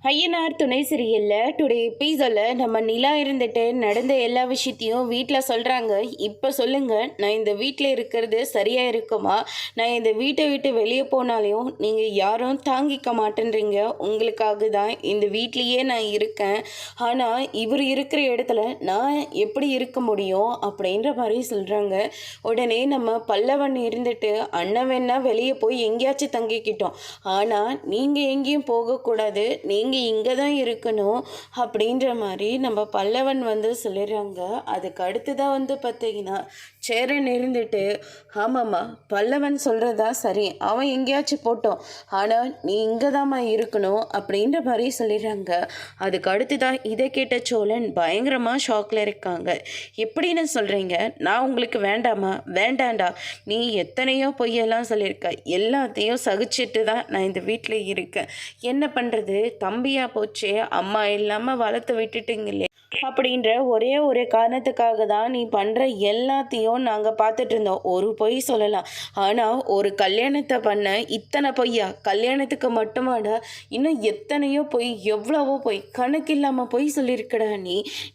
ஐயனார் துணை சீரியல்ல டுடே எபிசோடில் நம்ம நிலா இருந்துட்டு நடந்த எல்லா விஷயத்தையும் வீட்டில் சொல்கிறாங்க. இப்போ சொல்லுங்க, நான் இந்த வீட்டில் இருக்கிறது சரியாக இருக்குமா? நான் இந்த வீட்டை விட்டு வெளியே போனாலையும் நீங்கள் யாரும் தாங்கிக்க மாட்டேன்றீங்க. உங்களுக்காக தான் இந்த வீட்லேயே நான் இருக்கேன். ஆனால் இவர் இருக்கிற இடத்துல நான் எப்படி இருக்க முடியும் அப்படின்ற மாதிரி சொல்கிறாங்க. உடனே நம்ம பல்லவன் இருந்துட்டு அண்ணன் வேணா வெளியே போய் எங்கேயாச்சும் தங்கிக்கிட்டோம். ஆனால் நீங்கள் எங்கேயும் போகக்கூடாது, நீங்கள் இங்கே தான் இருக்கணும் அப்படின்ற மாதிரி நம்ம பல்லவன் சொல்லிடுறாங்க. அதுக்கு அடுத்ததான் பார்த்தீங்கன்னா சேரன் இருந்துட்டு, ஆமாம்மா பல்லவன் சொல்கிறதா சரி, அவன் எங்கேயாச்சும் போட்டோம், ஆனால் நீ இங்கே தாம்மா இருக்கணும் அப்படின்ற மாதிரி சொல்லிடுறாங்க. அதுக்கு அடுத்ததான் இதை கேட்ட சோழன் பயங்கரமாக ஷாக்கில் இருக்காங்க. எப்படின்னு சொல்கிறீங்க? நான் உங்களுக்கு வேண்டாமா? வேண்டாண்டா, நீ எத்தனையோ பொய்யெல்லாம் சொல்லியிருக்க, எல்லாத்தையும் சகிச்சிட்டு தான் நான் இந்த வீட்டில் இருக்கேன். என்ன பண்ணுறது, தம்பியாக போச்சே, அம்மா இல்லாமல் வளர்த்து விட்டுட்டீங்களே அப்படின்ற ஒரே ஒரு காரணத்துக்காக தான் நீ பண்ணுற எல்லாத்தையும் நாங்கள் பார்த்துட்டு இருந்தோம். ஒரு பொய் சொல்லலாம், ஆனால் ஒரு கல்யாணத்தை பண்ண இத்தனை பொய்யா? கல்யாணத்துக்கு மட்டுமாடா, இன்னும் எத்தனையோ பொய், எவ்வளவோ பொய், கணக்கு இல்லாமல் பொய் சொல்லியிருக்கடா.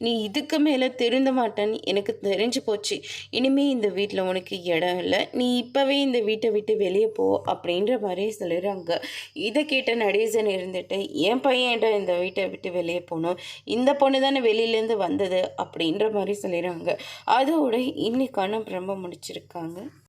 நீ இதுக்கு மேலே திருந்த மாட்டேன்னு எனக்கு தெரிஞ்சு போச்சு. இனிமேல் இந்த வீட்டில் உனக்கு இடம் இல்லை, நீ இப்போவே இந்த வீட்டை விட்டு வெளியே போ அப்படின்ற மாதிரி சொல்லிடுறாங்க. இதை கேட்ட நடேசன் இருந்துட்டு, என் பையன்டா இந்த வீட்டை விட்டு வெளியே போகணும், இந்த பொண்ணு தானே வெளியிலேருந்து வந்தது அப்படின்ற மாதிரி சொல்லிடுறாங்க. அதோட இன்னைக்கான பிரம்ம முடிச்சிருக்காங்க.